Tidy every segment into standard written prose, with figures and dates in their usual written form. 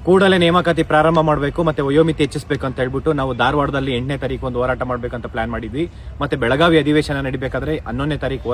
ಕೂಡಲೇ ನೇಮಕಾತಿ ಪ್ರಾರಂಭ ಮಾಡಬೇಕು ಮತ್ತೆ ವಯೋಮಿತಿ ಹೆಚ್ಚಿಸಬೇಕು ಅಂತ ಹೇಳ್ಬಿಟ್ಟು ನಾವು ಧಾರವಾಡದಲ್ಲಿ 8ನೇ ತಾರೀಕು ಒಂದು ಹೋರಾಟ ಮಾಡ್ಬೇಕಂತ ಪ್ಲಾನ್ ಮಾಡಿದ್ವಿ. ಮತ್ತೆ ಬೆಳಗಾವಿ ಅಧಿವೇಶನ ನಡಿಬೇಕಾದ್ರೆ 11ನೇ ತಾರೀಕು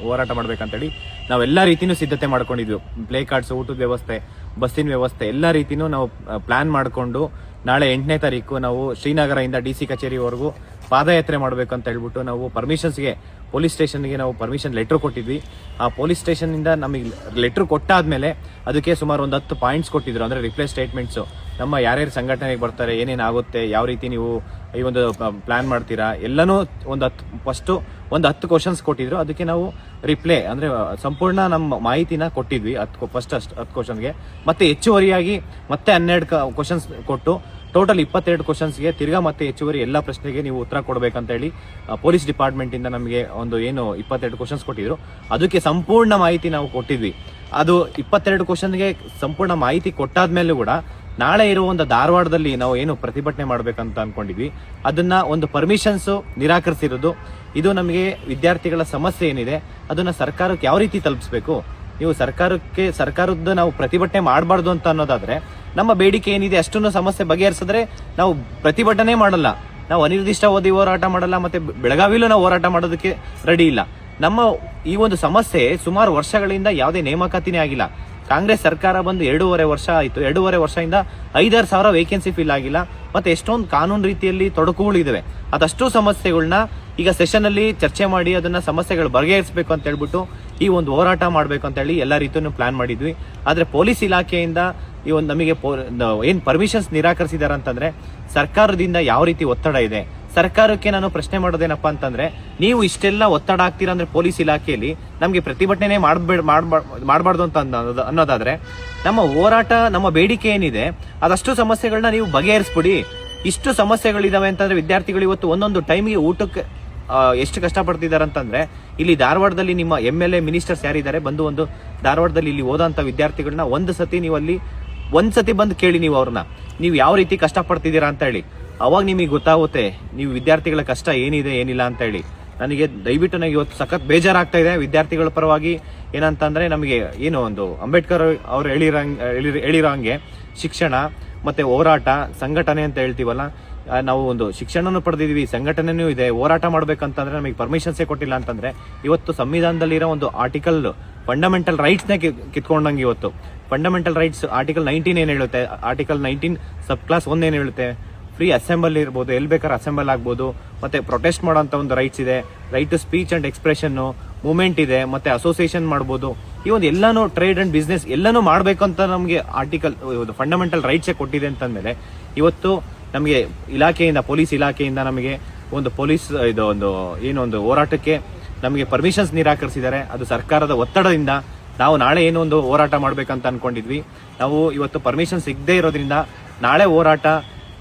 ಹೋರಾಟ ಮಾಡ್ಬೇಕಂತೇಳಿ ನಾವೆಲ್ಲ ರೀತಿನೂ ಸಿದ್ಧತೆ ಮಾಡ್ಕೊಂಡಿದ್ವಿ. ಪ್ಲೇ ಕಾರ್ಡ್ಸ್, ಊಟದ ವ್ಯವಸ್ಥೆ, ಬಸ್ಸಿನ ವ್ಯವಸ್ಥೆ ಎಲ್ಲ ರೀತಿನೂ ನಾವು ಪ್ಲಾನ್ ಮಾಡಿಕೊಂಡು ನಾಳೆ 8ನೇ ತಾರೀಕು ನಾವು ಶ್ರೀನಗರದಿಂದ DC ಕಚೇರಿವರೆಗೂ ಪಾದಯಾತ್ರೆ ಮಾಡಬೇಕು ಅಂತ ಹೇಳ್ಬಿಟ್ಟು ನಾವು ಪರ್ಮಿಷನ್ಸ್ಗೆ ಪೊಲೀಸ್ ಸ್ಟೇಷನ್ಗೆ ನಾವು ಪರ್ಮಿಷನ್ ಲೆಟರ್ ಕೊಟ್ಟಿದ್ವಿ. ಆ ಪೊಲೀಸ್ ಸ್ಟೇಷನ್ನಿಂದ ನಮಗೆ ಲೆಟರ್ ಕೊಟ್ಟಾದ್ಮೇಲೆ ಅದಕ್ಕೆ ಸುಮಾರು ಒಂದು 10 ಪಾಯಿಂಟ್ಸ್ ಕೊಟ್ಟಿದ್ರು. ಅಂದರೆ ರಿಪ್ಲೈ ಸ್ಟೇಟ್ಮೆಂಟ್ಸು, ನಮ್ಮ ಯಾರ್ಯಾರು ಸಂಘಟನೆಗೆ ಬರ್ತಾರೆ, ಏನೇನಾಗುತ್ತೆ, ಯಾವ ರೀತಿ ನೀವು ಈ ಒಂದು ಪ್ಲಾನ್ ಮಾಡ್ತೀರಾ, ಎಲ್ಲನೂ ಫಸ್ಟು ಒಂದು 10 ಕ್ವಶನ್ಸ್ ಕೊಟ್ಟಿದ್ರು. ಅದಕ್ಕೆ ನಾವು ರಿಪ್ಲೈ ಅಂದರೆ ಸಂಪೂರ್ಣ ನಮ್ಮ ಮಾಹಿತಿನ ಕೊಟ್ಟಿದ್ವಿ. ಫಸ್ಟ್ 10 ಕ್ವಶನ್ಗೆ ಮತ್ತೆ ಹೆಚ್ಚುವರಿಯಾಗಿ ಮತ್ತೆ 12 ಕ್ವಶನ್ಸ್ ಕೊಟ್ಟು ಟೋಟಲ್ 22 ಕ್ವಶನ್ಸ್ಗೆ ತಿರ್ಗಾ ಮತ್ತೆ ಹೆಚ್ಚುವರಿ ಎಲ್ಲ ಪ್ರಶ್ನೆಗೆ ನೀವು ಉತ್ತರ ಕೊಡಬೇಕಂತ ಹೇಳಿ ಪೊಲೀಸ್ ಡಿಪಾರ್ಟ್ಮೆಂಟ್ ಇಂದ ನಮಗೆ ಒಂದು 22 ಕ್ವಶನ್ಸ್ ಕೊಟ್ಟಿದ್ರು. ಅದಕ್ಕೆ ಸಂಪೂರ್ಣ ಮಾಹಿತಿ ನಾವು ಕೊಟ್ಟಿದ್ವಿ. ಅದು 22 ಕ್ವಶನ್ಗೆ ಸಂಪೂರ್ಣ ಮಾಹಿತಿ ಕೊಟ್ಟಾದ್ಮೇಲೂ ಕೂಡ ನಾಳೆ ಇರುವ ಒಂದು ಧಾರವಾಡದಲ್ಲಿ ನಾವು ಏನು ಪ್ರತಿಭಟನೆ ಮಾಡ್ಬೇಕಂತ ಅನ್ಕೊಂಡಿದ್ವಿ, ಅದನ್ನ ಒಂದು ಪರ್ಮಿಷನ್ಸ್ ನಿರಾಕರಿಸಿರೋದು. ಇದು ನಮಗೆ ವಿದ್ಯಾರ್ಥಿಗಳ ಸಮಸ್ಯೆ ಏನಿದೆ ಅದನ್ನ ಸರ್ಕಾರಕ್ಕೆ ಯಾವ ರೀತಿ ತಲುಪಿಸಬೇಕು, ನೀವು ಸರ್ಕಾರದ ನಾವು ಪ್ರತಿಭಟನೆ ಮಾಡಬಾರ್ದು ಅಂತ ಅನ್ನೋದಾದ್ರೆ ನಮ್ಮ ಬೇಡಿಕೆ ಏನಿದೆ ಅಷ್ಟನ್ನು ಸಮಸ್ಯೆ ಬಗೆಹರಿಸಿದ್ರೆ ನಾವು ಪ್ರತಿಭಟನೆ ಮಾಡಲ್ಲ, ನಾವು ಅನಿರ್ದಿಷ್ಟ ಅವಧಿ ಹೋರಾಟ ಮಾಡಲ್ಲ, ಮತ್ತೆ ಬೆಳಗಾವಿಲೂ ನಾವು ಹೋರಾಟ ಮಾಡೋದಕ್ಕೆ ರೆಡಿ ಇಲ್ಲ. ನಮ್ಮ ಈ ಒಂದು ಸಮಸ್ಯೆ ಸುಮಾರು ವರ್ಷಗಳಿಂದ ಯಾವುದೇ ನೇಮಕಾತಿನೇ ಆಗಿಲ್ಲ. ಕಾಂಗ್ರೆಸ್ ಸರ್ಕಾರ ಬಂದು 2.5 ವರ್ಷ ಆಯಿತು. 2.5 ವರ್ಷದಿಂದ 5,000 ಸಾವಿರ ವೇಕೆನ್ಸಿ ಫಿಲ್ ಆಗಿಲ್ಲ. ಮತ್ತೆ ಎಷ್ಟೊಂದು ಕಾನೂನು ರೀತಿಯಲ್ಲಿ ತೊಡಕುಗಳಿದಾವೆ. ಅದಷ್ಟು ಸಮಸ್ಯೆಗಳನ್ನ ಈಗ ಸೆಷನ್ ಅಲ್ಲಿ ಚರ್ಚೆ ಮಾಡಿ ಅದನ್ನ ಸಮಸ್ಯೆಗಳು ಬಗೆಹರಿಸಬೇಕು ಅಂತ ಹೇಳ್ಬಿಟ್ಟು ಈ ಒಂದು ಹೋರಾಟ ಮಾಡ್ಬೇಕು ಅಂತ ಹೇಳಿ ಎಲ್ಲ ರೀತಿಯೂ ಪ್ಲಾನ್ ಮಾಡಿದ್ವಿ. ಆದ್ರೆ ಪೊಲೀಸ್ ಇಲಾಖೆಯಿಂದ ಈ ಒಂದು ನಮಗೆ ಏನ್ ಪರ್ಮಿಷನ್ಸ್ ನಿರಾಕರಿಸಿದಾರೆ ಅಂತಂದ್ರೆ ಸರ್ಕಾರದಿಂದ ಯಾವ ರೀತಿ ಒತ್ತಡ ಇದೆ. ಸರ್ಕಾರಕ್ಕೆ ನಾನು ಪ್ರಶ್ನೆ ಮಾಡೋದೇನಪ್ಪಾ ಅಂತಂದ್ರೆ, ನೀವು ಇಷ್ಟೆಲ್ಲ ಒತ್ತಡ ಆಗ್ತೀರಾ ಅಂದ್ರೆ ಪೊಲೀಸ್ ಇಲಾಖೆಯಲ್ಲಿ ನಮ್ಗೆ ಪ್ರತಿಭಟನೆ ಮಾಡಬಾರ್ದು ಅಂತ ಅನ್ನೋದಾದ್ರೆ ನಮ್ಮ ಹೋರಾಟ, ನಮ್ಮ ಬೇಡಿಕೆ ಏನಿದೆ ಅದಷ್ಟು ಸಮಸ್ಯೆಗಳನ್ನ ನೀವು ಬಗೆಹರಿಸ್ಬಿಡಿ. ಇಷ್ಟು ಸಮಸ್ಯೆಗಳಿದಾವೆ ಅಂತಂದ್ರೆ ವಿದ್ಯಾರ್ಥಿಗಳು ಇವತ್ತು ಒಂದೊಂದು ಟೈಮಿಗೆ ಊಟಕ್ಕೆ ಎಷ್ಟು ಕಷ್ಟಪಡ್ತಿದ್ದಾರೆ ಅಂತಂದ್ರೆ, ಇಲ್ಲಿ ಧಾರವಾಡದಲ್ಲಿ ನಿಮ್ಮ MLA ಮಿನಿಸ್ಟರ್ಸ್ ಯಾರಿದ್ದಾರೆ ಬಂದು ಒಂದು ಧಾರವಾಡದಲ್ಲಿ ಇಲ್ಲಿ ಓದಂತ ವಿದ್ಯಾರ್ಥಿಗಳನ್ನ ಒಂದ್ ಸತಿ ಬಂದು ಕೇಳಿ ನೀವು ಅವ್ರನ್ನ, ನೀವು ಯಾವ ರೀತಿ ಕಷ್ಟಪಡ್ತಿದ್ದೀರಾ ಅಂತ ಹೇಳಿ. ಅವಾಗ ನಿಮಗೆ ಗೊತ್ತಾಗುತ್ತೆ ನೀವು ವಿದ್ಯಾರ್ಥಿಗಳ ಕಷ್ಟ ಏನಿದೆ ಏನಿಲ್ಲ ಅಂತ ಹೇಳಿ. ದಯವಿಟ್ಟು ನನಗೆ ಇವತ್ತು ಸಖತ್ ಬೇಜಾರಾಗ್ತಾ ಇದೆ ವಿದ್ಯಾರ್ಥಿಗಳ ಪರವಾಗಿ. ಏನಂತಂದ್ರೆ ನಮಗೆ ಒಂದು ಅಂಬೇಡ್ಕರ್ ಅವ್ರು ಹೇಳಿರೋ ಹಂಗೆ ಶಿಕ್ಷಣ ಮತ್ತೆ ಹೋರಾಟ, ಸಂಘಟನೆ ಅಂತ ಹೇಳ್ತೀವಲ್ಲ, ನಾವು ಒಂದು ಶಿಕ್ಷಣನೂ ಪಡೆದಿದ್ವಿ, ಸಂಘಟನೆನೂ ಇದೆ. ಹೋರಾಟ ಮಾಡ್ಬೇಕಂತಂದ್ರೆ ನಮಗೆ ಪರ್ಮಿಷನ್ಸೇ ಕೊಟ್ಟಿಲ್ಲ ಅಂತಂದ್ರೆ ಇವತ್ತು ಸಂವಿಧಾನದಲ್ಲಿರೋ ಒಂದು ಆರ್ಟಿಕಲ್ ಫಂಡಮೆಂಟಲ್ ರೈಟ್ಸ್ನೇ ಕಿತ್ಕೊಂಡಂಗೆ. ಇವತ್ತು ಫಂಡಮೆಂಟಲ್ ರೈಟ್ಸ್ ಆರ್ಟಿಕಲ್ 19 ಏನ್ ಹೇಳುತ್ತೆ, ಆರ್ಟಿಕಲ್ 19 ಸಬ್ ಕ್ಲಾಸ್ 1 ಏನ್ ಹೇಳುತ್ತೆ, ಫ್ರೀ ಅಸೆಂಬಲ್ ಇರ್ಬೋದು, ಎಲ್ಲಿ ಬೇಕಾದ್ರೆ ಅಸೆಂಬಲ್ ಆಗ್ಬೋದು, ಮತ್ತೆ ಪ್ರೊಟೆಸ್ಟ್ ಮಾಡೋಂಥ ಒಂದು ರೈಟ್ಸ್ ಇದೆ, right to speech and expression movement ಇದೆ, ಮತ್ತೆ ಅಸೋಸಿಯೇಷನ್ ಮಾಡ್ಬೋದು. ಈ ಒಂದು ಎಲ್ಲಾನು ಟ್ರೇಡ್ ಅಂಡ್ ಬಿಸ್ನೆಸ್ ಎಲ್ಲಾನು ಮಾಡ್ಬೇಕು ಅಂತ ನಮಗೆ ಆರ್ಟಿಕಲ್ ಫಂಡಮೆಂಟಲ್ ರೈಟ್ಸೇ ಕೊಟ್ಟಿದೆ ಅಂತಂದ್ಮೇಲೆ ಇವತ್ತು ನಮಗೆ ಇಲಾಖೆಯಿಂದ, ಪೊಲೀಸ್ ಇಲಾಖೆಯಿಂದ ನಮಗೆ ಒಂದು ಪೊಲೀಸ್ ಒಂದು ಹೋರಾಟಕ್ಕೆ ನಮಗೆ ಪರ್ಮಿಷನ್ಸ್ ನಿರಾಕರಿಸಿದ್ದಾರೆ. ಅದು ಸರ್ಕಾರದ ಒತ್ತಡದಿಂದ ನಾವು ನಾಳೆ ಒಂದು ಹೋರಾಟ ಮಾಡ್ಬೇಕಂತ ಅನ್ಕೊಂಡಿದ್ವಿ. ನಾವು ಇವತ್ತು ಪರ್ಮಿಷನ್ ಸಿಗದೆ ಇರೋದ್ರಿಂದ ನಾಳೆ ಹೋರಾಟ,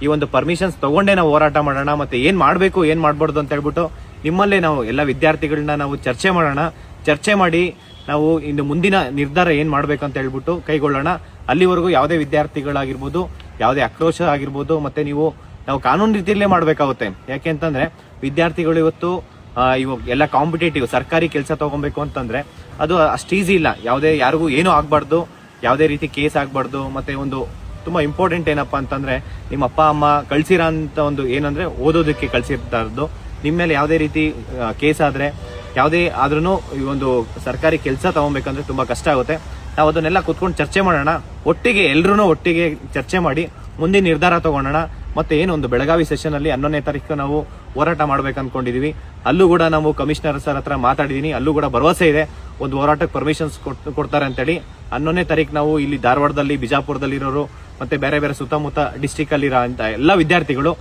ಈ ಒಂದು ಪರ್ಮಿಷನ್ಸ್ ತಗೊಂಡೇ ನಾವು ಹೋರಾಟ ಮಾಡೋಣ. ಮತ್ತೆ ಏನ್ ಮಾಡ್ಬೇಕು ಏನ್ ಮಾಡ್ಬಾರ್ದು ಅಂತ ಹೇಳ್ಬಿಟ್ಟು ನಿಮ್ಮಲ್ಲೇ ನಾವು ಎಲ್ಲ ವಿದ್ಯಾರ್ಥಿಗಳನ್ನ ನಾವು ಚರ್ಚೆ ಮಾಡಿ ನಾವು ಇನ್ನು ಮುಂದಿನ ನಿರ್ಧಾರ ಏನ್ ಮಾಡ್ಬೇಕಂತ ಹೇಳ್ಬಿಟ್ಟು ಕೈಗೊಳ್ಳೋಣ. ಅಲ್ಲಿವರೆಗೂ ಯಾವುದೇ ವಿದ್ಯಾರ್ಥಿಗಳಾಗಿರ್ಬೋದು, ಯಾವುದೇ ಆಕ್ರೋಶ ಆಗಿರ್ಬೋದು, ಮತ್ತೆ ನಾವು ಕಾನೂನು ರೀತಿಯಲ್ಲೇ ಮಾಡ್ಬೇಕಾಗುತ್ತೆ. ಯಾಕೆ ಅಂತಂದ್ರೆ ವಿದ್ಯಾರ್ಥಿಗಳು ಇವತ್ತು ಎಲ್ಲ ಕಾಂಪಿಟೇಟಿವ್ ಸರ್ಕಾರಿ ಕೆಲಸ ತಗೊಬೇಕು ಅಂತಂದ್ರೆ ಅದು ಅಷ್ಟು ಈಸಿ ಇಲ್ಲ. ಯಾರಿಗೂ ಏನೂ ಆಗ್ಬಾರ್ದು, ಯಾವುದೇ ರೀತಿ ಕೇಸ್ ಆಗ್ಬಾರ್ದು. ಮತ್ತೆ ತುಂಬಾ ಇಂಪಾರ್ಟೆಂಟ್ ಏನಪ್ಪಾ ಅಂತಂದ್ರೆ ನಿಮ್ಮ ಅಪ್ಪ ಅಮ್ಮ ಕಳ್ಸಿರೋ ಅಂತ ಏನಂದ್ರೆ ಓದೋದಕ್ಕೆ ಕಳ್ಸಿರ್ತಾ ಇರೋದು. ನಿಮ್ಮ ಮೇಲೆ ಯಾವುದೇ ರೀತಿ ಕೇಸ್ ಆದ್ರೆ ಯಾವುದೇ ಆದ್ರೂ ಈ ಒಂದು ಸರ್ಕಾರಿ ಕೆಲಸ ತಗೊಬೇಕಂದ್ರೆ ತುಂಬಾ ಕಷ್ಟ ಆಗುತ್ತೆ. ನಾವು ಅದನ್ನೆಲ್ಲ ಕುತ್ಕೊಂಡು ಚರ್ಚೆ ಮಾಡೋಣ, ಎಲ್ಲರೂ ಒಟ್ಟಿಗೆ ಚರ್ಚೆ ಮಾಡಿ ಮುಂದಿನ ನಿರ್ಧಾರ ತಗೊಳ್ಳೋಣ. ಮತ್ತೆ ಬೆಳಗಾವಿ ಸೆಷನ್ ಅಲ್ಲಿ 11ನೇ ತಾರೀಕು ನಾವು ಹೋರಾಟ ಮಾಡ್ಬೇಕು ಅನ್ಕೊಂಡಿದೀವಿ. ಅಲ್ಲೂ ಕೂಡ ನಾವು ಕಮಿಷನರ್ ಸರ್ ಹತ್ರ ಮಾತಾಡಿದೀನಿ. ಅಲ್ಲೂ ಕೂಡ ಭರವಸೆ ಇದೆ ಒಂದು ಹೋರಾಟಕ್ಕೆ ಪರ್ಮಿಷನ್ಸ್ ಕೊಡ್ತಾರೆ ಅಂತೇಳಿ. 11ನೇ ತಾರೀಕು ನಾವು ಇಲ್ಲಿ ಧಾರವಾಡದಲ್ಲಿ, ಬಿಜಾಪುರದಲ್ಲಿ ಇರೋರು, ಮತ್ತೆ ಬೇರೆ ಬೇರೆ ಸುತ್ತಮುತ್ತ ಡಿಸ್ಟಿಕ್ ಅಲ್ಲಿ ಇರೋ ಅಂತ ಎಲ್ಲ ವಿದ್ಯಾರ್ಥಿಗಳು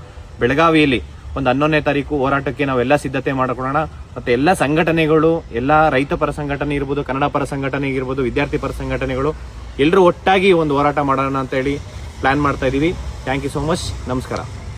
ಬೆಳಗಾವಿಯಲ್ಲಿ ಒಂದು 11ನೇ ತಾರೀಕು ಹೋರಾಟಕ್ಕೆ ನಾವೆಲ್ಲ ಸಿದ್ಧತೆ ಮಾಡ್ಕೊಳ್ಳೋಣ. ಮತ್ತೆ ಎಲ್ಲ ಸಂಘಟನೆಗಳು, ಎಲ್ಲ ರೈತ ಪರ ಸಂಘಟನೆ ಇರ್ಬೋದು, ಕನ್ನಡ ಪರ ಸಂಘಟನೆ ಇರ್ಬೋದು, ವಿದ್ಯಾರ್ಥಿ ಪರ ಸಂಘಟನೆಗಳು ಎಲ್ಲರೂ ಒಟ್ಟಾಗಿ ಒಂದು ಹೋರಾಟ ಮಾಡೋಣ ಅಂತ ಹೇಳಿ ಪ್ಲಾನ್ ಮಾಡ್ತಾ ಇದೀವಿ. Thank you so much. ನಮಸ್ಕಾರ.